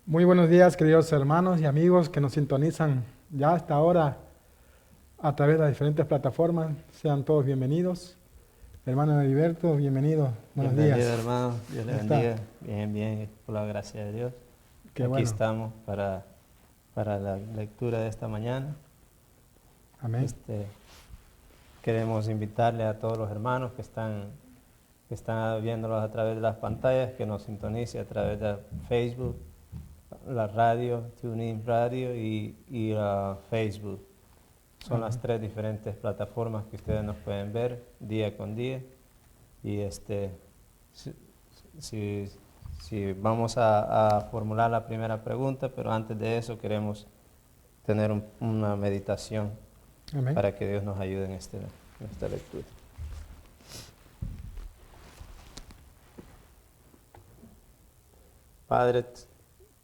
Muy buenos días, queridos hermanos y amigos que nos sintonizan ya hasta ahora a través de las diferentes plataformas. Sean todos bienvenidos. Hermano Heriberto, bienvenido. Buenos Bienvenido, días. hermano. Dios le ¿Cómo está? bendiga. Bien, bien, por la gracia de Dios. Qué Aquí bueno. estamos para la lectura de esta mañana. Amén. Queremos invitarle a todos los hermanos que están viéndolos a través de las pantallas, que nos sintonice a través de Facebook, la radio, TuneIn Radio y Facebook. Son las tres diferentes plataformas que ustedes nos pueden ver día con día. Y si vamos a formular la primera pregunta, pero antes de eso queremos tener una meditación Amén. para que Dios nos ayude en esta lectura.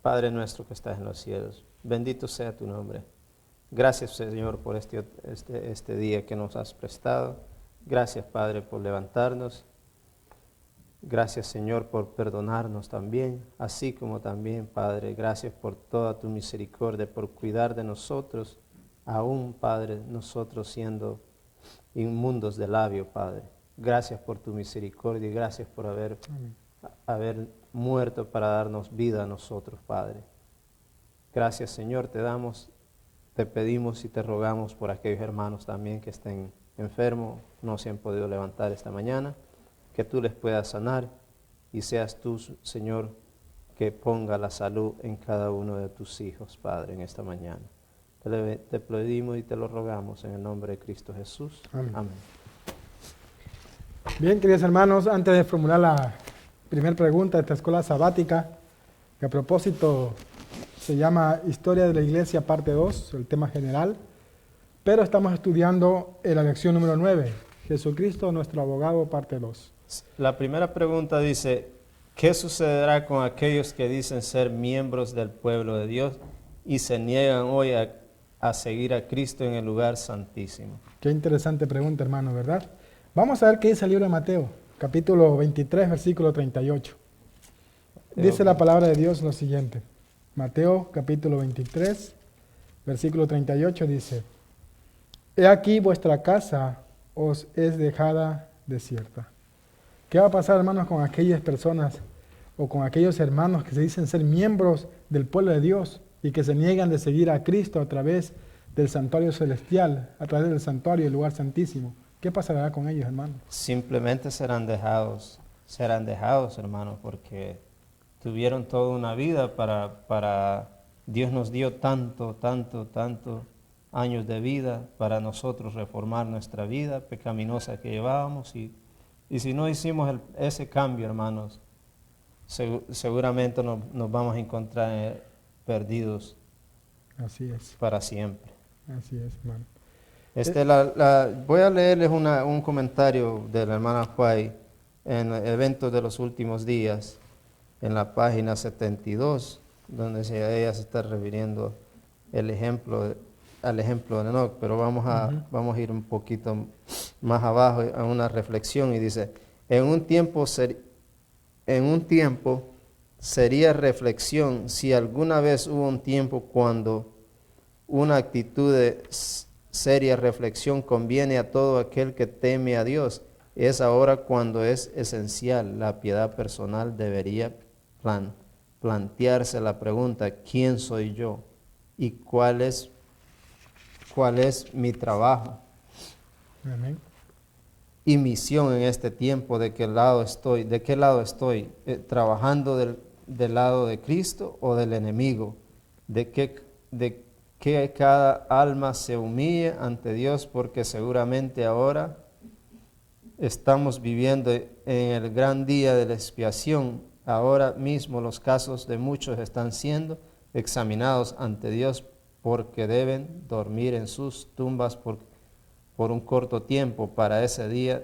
Padre nuestro que estás en los cielos, bendito sea tu nombre. Gracias, Señor, por este día que nos has prestado. Gracias, Padre, por levantarnos. Gracias, Señor, por perdonarnos también, así como también, Padre, gracias por toda tu misericordia, por cuidar de nosotros, aún, Padre, nosotros siendo inmundos de labio, Padre. Gracias por tu misericordia y gracias por haber muerto para darnos vida a nosotros, Padre. Gracias, Señor, te pedimos y te rogamos por aquellos hermanos también que estén enfermos, no se han podido levantar esta mañana, que tú les puedas sanar y seas tú, Señor, que ponga la salud en cada uno de tus hijos, Padre, en esta mañana. Te pedimos y te lo rogamos en el nombre de Cristo Jesús. Amén. Amén. Bien, queridos hermanos, antes de formular la primera pregunta de esta escuela sabática, que a propósito se llama Historia de la Iglesia, parte 2, el tema general, pero estamos estudiando en la lección número 9, Jesucristo, nuestro abogado, parte 2. La primera pregunta dice, ¿qué sucederá con aquellos que dicen ser miembros del pueblo de Dios y se niegan hoy a seguir a Cristo en el lugar santísimo? Qué interesante pregunta, hermano, ¿verdad? Vamos a ver qué dice el libro de Mateo, capítulo 23, versículo 38. Dice la palabra de Dios lo siguiente. Mateo, capítulo 23, versículo 38 dice, He aquí vuestra casa os es dejada desierta. ¿Qué va a pasar, hermanos, con aquellas personas o con aquellos hermanos que se dicen ser miembros del pueblo de Dios y que se niegan de seguir a Cristo a través del santuario celestial, a través del santuario, el lugar santísimo? ¿Qué pasará con ellos, hermanos? Simplemente serán dejados, hermanos, porque tuvieron toda una vida para Dios nos dio tanto años de vida para nosotros reformar nuestra vida pecaminosa que llevábamos y si no hicimos ese cambio, hermanos, seguramente nos vamos a encontrar perdidos Así es, para siempre. hermano. Voy a leerles un comentario de la hermana Huay en Eventos de los Últimos Días, en la página 72, donde ella se está refiriendo al ejemplo de Enoc, pero vamos a ir un poquito más abajo a una reflexión y dice, en un tiempo sería reflexión si alguna vez hubo un tiempo cuando una actitud de seria reflexión conviene a todo aquel que teme a Dios. Es ahora cuando es esencial. La piedad personal debería plantearse la pregunta, ¿quién soy yo? ¿Y cuál es mi trabajo? Amén. Y misión en este tiempo, ¿de qué lado estoy? ¿Trabajando del lado de Cristo o del enemigo? ¿De que cada alma se humille ante Dios? Porque seguramente ahora estamos viviendo en el gran día de la expiación. Ahora mismo los casos de muchos están siendo examinados ante Dios porque deben dormir en sus tumbas por un corto tiempo. Para ese día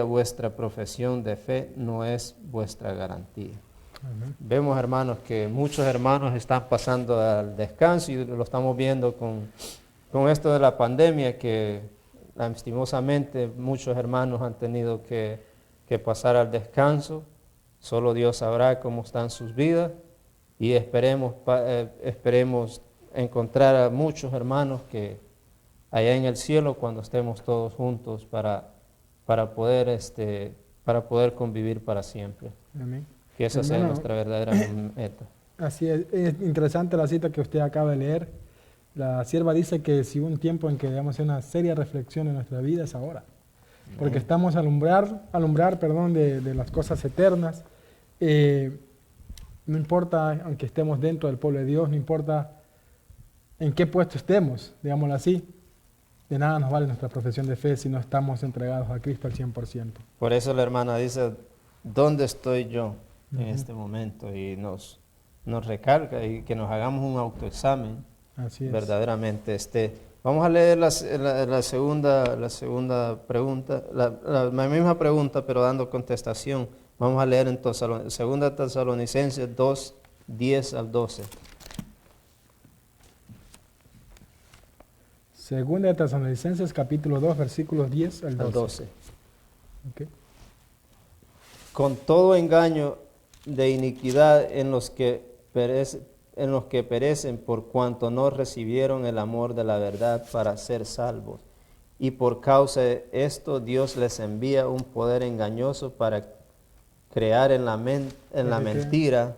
vuestra profesión de fe no es vuestra garantía. Amén. Vemos, hermanos, que muchos hermanos están pasando al descanso y lo estamos viendo con esto de la pandemia, que lastimosamente muchos hermanos han tenido que pasar al descanso Solo Dios sabrá cómo están sus vidas y esperemos encontrar a muchos hermanos que allá en el cielo cuando estemos todos juntos para poder convivir para siempre. Amén. Que esa sea Hermano, nuestra verdadera meta. así es interesante la cita que usted acaba de leer. La sierva dice que si hubo un tiempo en que debemos hacer una seria reflexión en nuestra vida es ahora. Porque estamos alumbrar de las cosas eternas. No importa, aunque estemos dentro del pueblo de Dios, no importa en qué puesto estemos, digámoslo así, de nada nos vale nuestra profesión de fe si no estamos entregados a Cristo al 100%. Por eso la hermana dice, ¿dónde estoy yo en este momento? Y nos recalca y que nos hagamos un autoexamen. Así es. Verdaderamente. Vamos a leer la segunda pregunta, la misma pregunta, pero dando contestación. Vamos a leer en 2 Tesalonicenses 2, 10 al 12. Segunda de Tesalonicenses capítulo 2, versículos 10 al 12. Okay. Con todo engaño de iniquidad en los que perecen por cuanto no recibieron el amor de la verdad para ser salvos. Y por causa de esto Dios les envía un poder engañoso para crear en la mentira,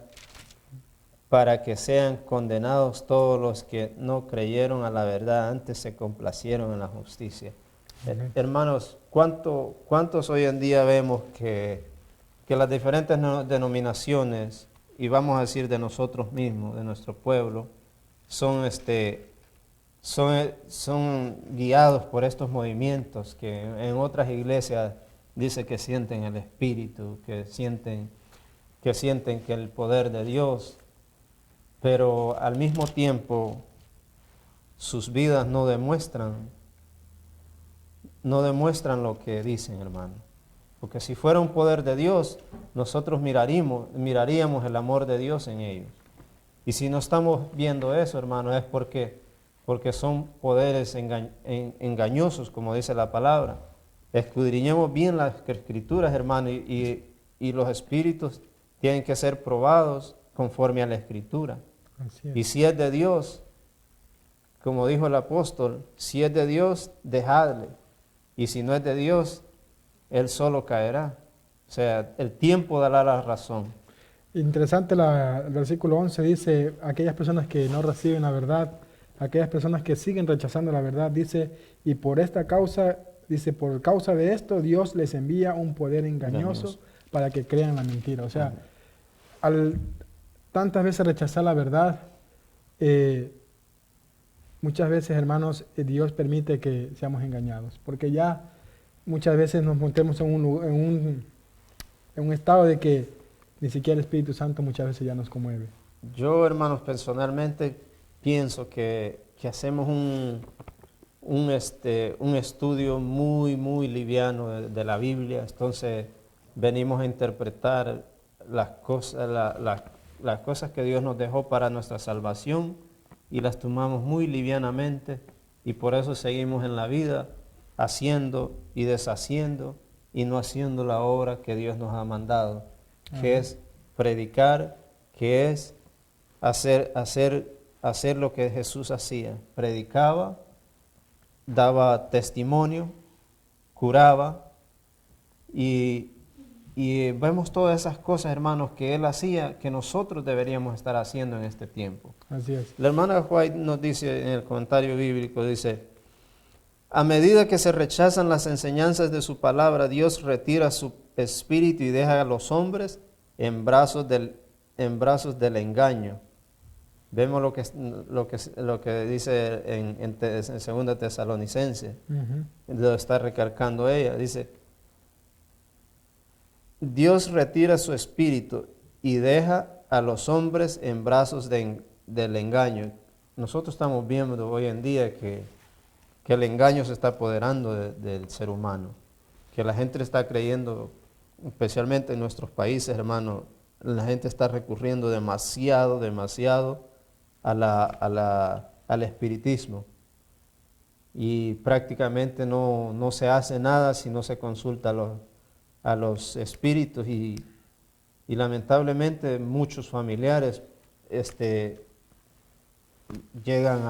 para que sean condenados todos los que no creyeron a la verdad, antes se complacieron en la justicia. Hermanos, ¿cuántos hoy en día vemos que las diferentes denominaciones, y vamos a decir de nosotros mismos, de nuestro pueblo, son guiados por estos movimientos que en otras iglesias dice que sienten el Espíritu, que sienten que el poder de Dios, pero al mismo tiempo sus vidas no demuestran lo que dicen, hermano. Porque si fuera un poder de Dios, nosotros miraríamos el amor de Dios en ellos. Y si no estamos viendo eso, hermano, es porque son poderes engañosos, como dice la palabra. Escudriñemos bien las escrituras, hermano, y los espíritus tienen que ser probados conforme a la escritura. Y si es de Dios, como dijo el apóstol, si es de Dios, dejadle. Y si no es de Dios, él solo caerá. O sea, el tiempo dará la razón. Interesante el versículo 11 dice, aquellas personas que no reciben la verdad, aquellas personas que siguen rechazando la verdad, dice, y por esta causa, dice, por causa de esto, Dios les envía un poder engañoso para que crean la mentira. O sea, al tantas veces rechazar la verdad, muchas veces, hermanos, Dios permite que seamos engañados, porque ya muchas veces nos montemos en un estado de que ni siquiera el Espíritu Santo muchas veces ya nos conmueve. Yo, hermanos, personalmente pienso que hacemos un estudio muy, muy liviano de la Biblia. Entonces venimos a interpretar las cosas que Dios nos dejó para nuestra salvación y las tomamos muy livianamente, y por eso seguimos en la vida haciendo y deshaciendo y no haciendo la obra que Dios nos ha mandado, que es predicar, que es hacer lo que Jesús hacía. Predicaba, daba testimonio, curaba, y vemos todas esas cosas, hermanos, que Él hacía, que nosotros deberíamos estar haciendo en este tiempo. Así es. La hermana White nos dice en el comentario bíblico, dice, a medida que se rechazan las enseñanzas de su palabra, Dios retira su espíritu y deja a los hombres en brazos del engaño. Vemos lo que dice en 2 Tesalonicenses. Lo está recalcando ella. Dice, Dios retira su espíritu y deja a los hombres en brazos del engaño. Nosotros estamos viendo hoy en día que el engaño se está apoderando del ser humano, que la gente está creyendo, especialmente en nuestros países, hermano, la gente está recurriendo demasiado al espiritismo, y prácticamente no se hace nada si no se consulta a los espíritus, y Y lamentablemente muchos familiares llegan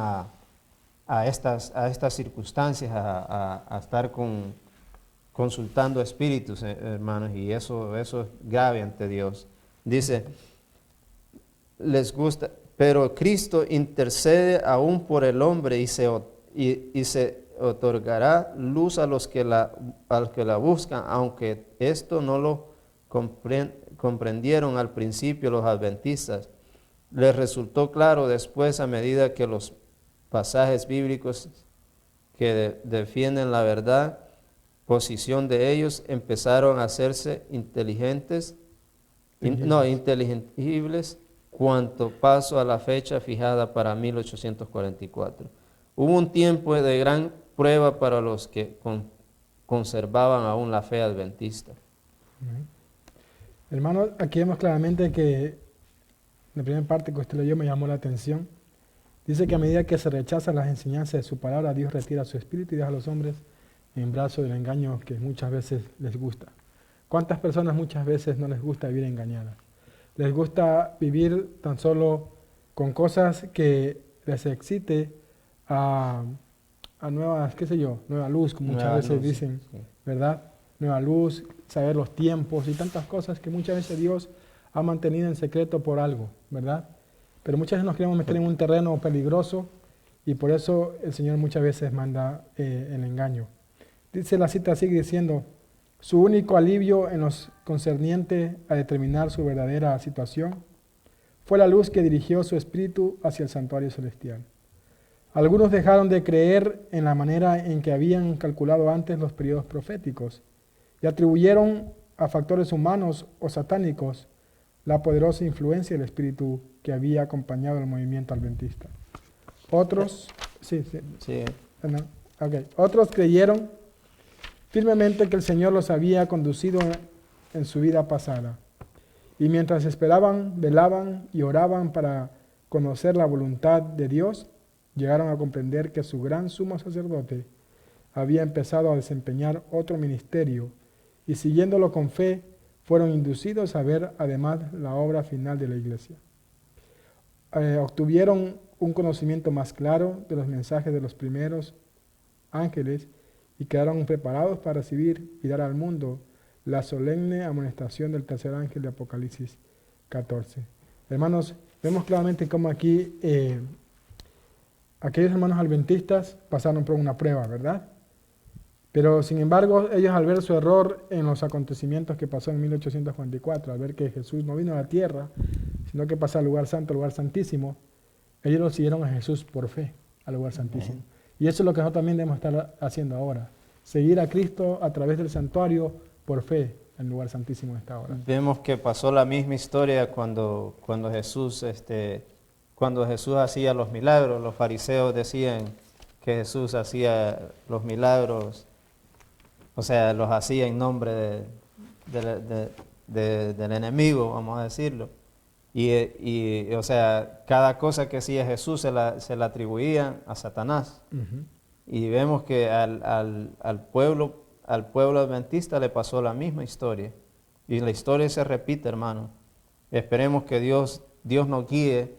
a estas circunstancias, a estar consultando espíritus, hermanos, y eso es grave ante Dios. Dice, les gusta, pero Cristo intercede aún por el hombre y se otorgará luz a los que la buscan, aunque esto no lo comprendieron al principio los adventistas. Les resultó claro después, a medida que los pasajes bíblicos que defienden la verdad, posición de ellos, empezaron a hacerse inteligibles, cuanto paso a la fecha fijada para 1844. Hubo un tiempo de gran prueba para los que conservaban aún la fe adventista. Hermanos, aquí vemos claramente que la primera parte que usted leyó me llamó la atención. Dice que a medida que se rechazan las enseñanzas de su palabra, Dios retira su espíritu y deja a los hombres en brazos del engaño que muchas veces les gusta. ¿Cuántas personas muchas veces no les gusta vivir engañadas? Les gusta vivir tan solo con cosas que les excite a nuevas, qué sé yo, nueva luz, como muchas veces dicen, sí, ¿verdad? Nueva luz, saber los tiempos y tantas cosas que muchas veces Dios ha mantenido en secreto por algo, ¿verdad? Pero muchas veces nos queremos meter en un terreno peligroso y por eso el Señor muchas veces manda el engaño. Dice la cita, sigue diciendo, su único alivio en los concerniente a determinar su verdadera situación fue la luz que dirigió su espíritu hacia el santuario celestial. Algunos dejaron de creer en la manera en que habían calculado antes los periodos proféticos y atribuyeron a factores humanos o satánicos la poderosa influencia del espíritu que había acompañado el movimiento adventista. Otros, Otros creyeron firmemente que el Señor los había conducido en su vida pasada, y mientras esperaban, velaban y oraban para conocer la voluntad de Dios, llegaron a comprender que su gran sumo sacerdote había empezado a desempeñar otro ministerio, y siguiéndolo con fe, fueron inducidos a ver además la obra final de la iglesia. Obtuvieron un conocimiento más claro de los mensajes de los primeros ángeles y quedaron preparados para recibir y dar al mundo la solemne amonestación del tercer ángel de Apocalipsis 14. Hermanos, vemos claramente cómo aquí aquellos hermanos adventistas pasaron por una prueba, ¿verdad? Pero sin embargo, ellos al ver su error en los acontecimientos que pasó en 1844, al ver que Jesús no vino a la tierra, sino que pasó al lugar santo, al lugar santísimo, ellos lo siguieron a Jesús por fe, al lugar santísimo. Y eso es lo que nosotros también debemos estar haciendo ahora, seguir a Cristo a través del santuario por fe en el lugar santísimo de esta hora. Vemos que pasó la misma historia cuando Jesús hacía los milagros. Los fariseos decían que Jesús hacía los milagros, o sea, los hacía en nombre del enemigo, vamos a decirlo. O sea, cada cosa que hacía Jesús se la atribuían a Satanás. Uh-huh. Y vemos que al pueblo adventista le pasó la misma historia. Y la historia se repite, hermano. Esperemos que Dios nos guíe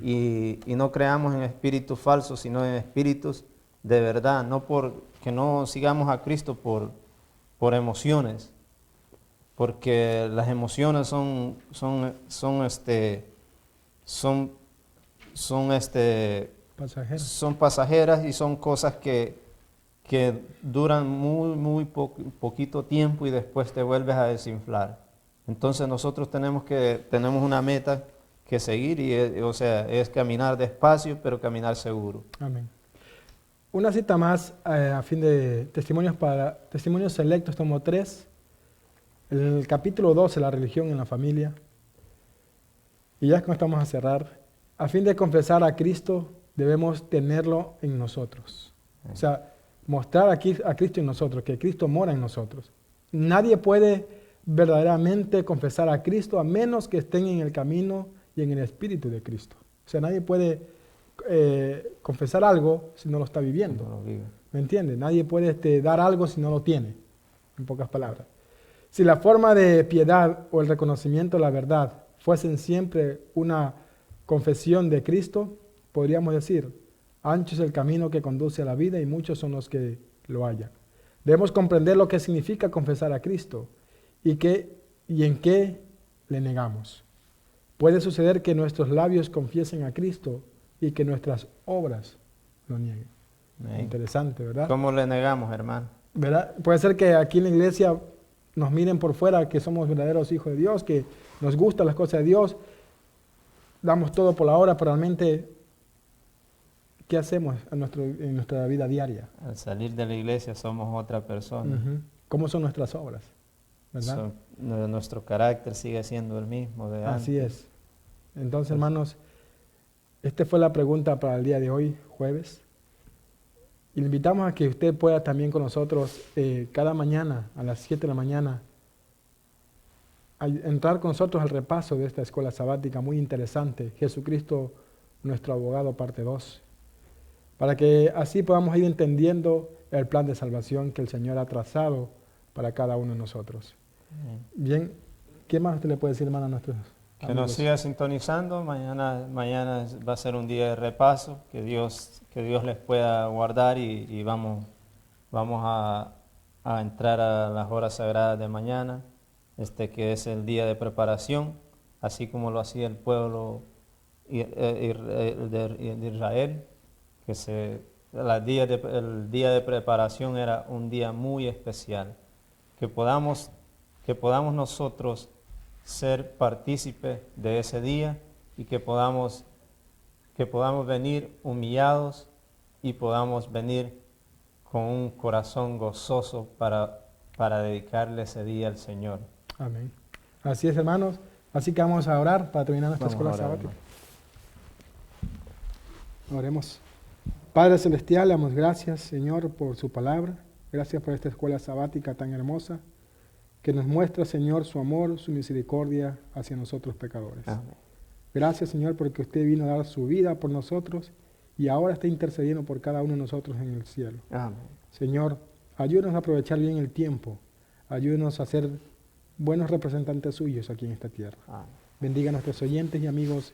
y no creamos en espíritus falsos, sino en espíritus de verdad. Que no sigamos a Cristo por emociones. Porque las emociones son pasajeras y son cosas que duran muy poquito tiempo y después te vuelves a desinflar. Entonces nosotros tenemos una meta que seguir y es caminar despacio pero caminar seguro. Amén. Una cita más a fin de testimonios selectos, tomo 3. El capítulo 12, la religión en la familia. Y ya que estamos a cerrar, a fin de confesar a Cristo, debemos tenerlo en nosotros. O sea, mostrar aquí a Cristo en nosotros, que Cristo mora en nosotros. Nadie puede verdaderamente confesar a Cristo a menos que estén en el camino y en el espíritu de Cristo. O sea, nadie puede confesar algo si no lo está viviendo. No lo vive. ¿Me entiende? Nadie puede dar algo si no lo tiene, en pocas palabras. Si la forma de piedad o el reconocimiento de la verdad fuesen siempre una confesión de Cristo, podríamos decir, ancho es el camino que conduce a la vida y muchos son los que lo hallan. Debemos comprender lo que significa confesar a Cristo y en qué le negamos. Puede suceder que nuestros labios confiesen a Cristo y que nuestras obras lo nieguen. Amén. Interesante, ¿verdad? ¿Cómo le negamos, hermano? ¿Verdad? Puede ser que aquí en la iglesia nos miren por fuera que somos verdaderos hijos de Dios, que nos gustan las cosas de Dios, damos todo por la hora, pero realmente, ¿qué hacemos en nuestra vida diaria? Al salir de la iglesia somos otra persona. ¿Cómo son nuestras obras? ¿Verdad? Nuestro carácter sigue siendo el mismo de antes. Así es. Entonces, hermanos, esta fue la pregunta para el día de hoy, jueves. Y le invitamos a que usted pueda también con nosotros cada mañana a las 7 de la mañana entrar con nosotros al repaso de esta escuela sabática muy interesante, Jesucristo, nuestro abogado, parte 2, para que así podamos ir entendiendo el plan de salvación que el Señor ha trazado para cada uno de nosotros. Bien, ¿qué más usted le puede decir, hermano, a nuestros Que amigos? nos siga sintonizando. Mañana va a ser un día de repaso. Que Dios les pueda guardar y vamos a entrar a las horas sagradas de mañana, que es el día de preparación, así como lo hacía el pueblo de Israel, el día de preparación era un día muy especial. Que podamos nosotros ser partícipes de ese día y que podamos venir humillados y podamos venir con un corazón gozoso para dedicarle ese día al Señor. Amén. Así es, hermanos. Así que vamos a orar para terminar nuestra escuela Vamos a orar, sabática. Oremos. Padre Celestial, le damos gracias, Señor, por su palabra. Gracias por esta escuela sabática tan hermosa que nos muestra, Señor, su amor, su misericordia hacia nosotros pecadores. Amén. Gracias, Señor, porque usted vino a dar su vida por nosotros y ahora está intercediendo por cada uno de nosotros en el cielo. Amén. Señor, ayúdenos a aprovechar bien el tiempo. Ayúdenos a ser buenos representantes suyos aquí en esta tierra. Amén. Bendiga a nuestros oyentes y amigos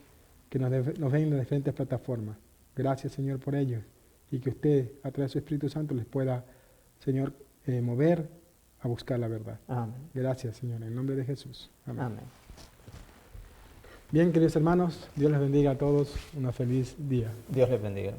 que nos ven de diferentes plataformas. Gracias, Señor, por ellos. Y que usted, a través de su Espíritu Santo, les pueda, Señor, mover a buscar la verdad. Amén. Gracias, Señor, en el nombre de Jesús. Amén. Amén. Bien, queridos hermanos, Dios les bendiga a todos. Una feliz día. Dios les bendiga.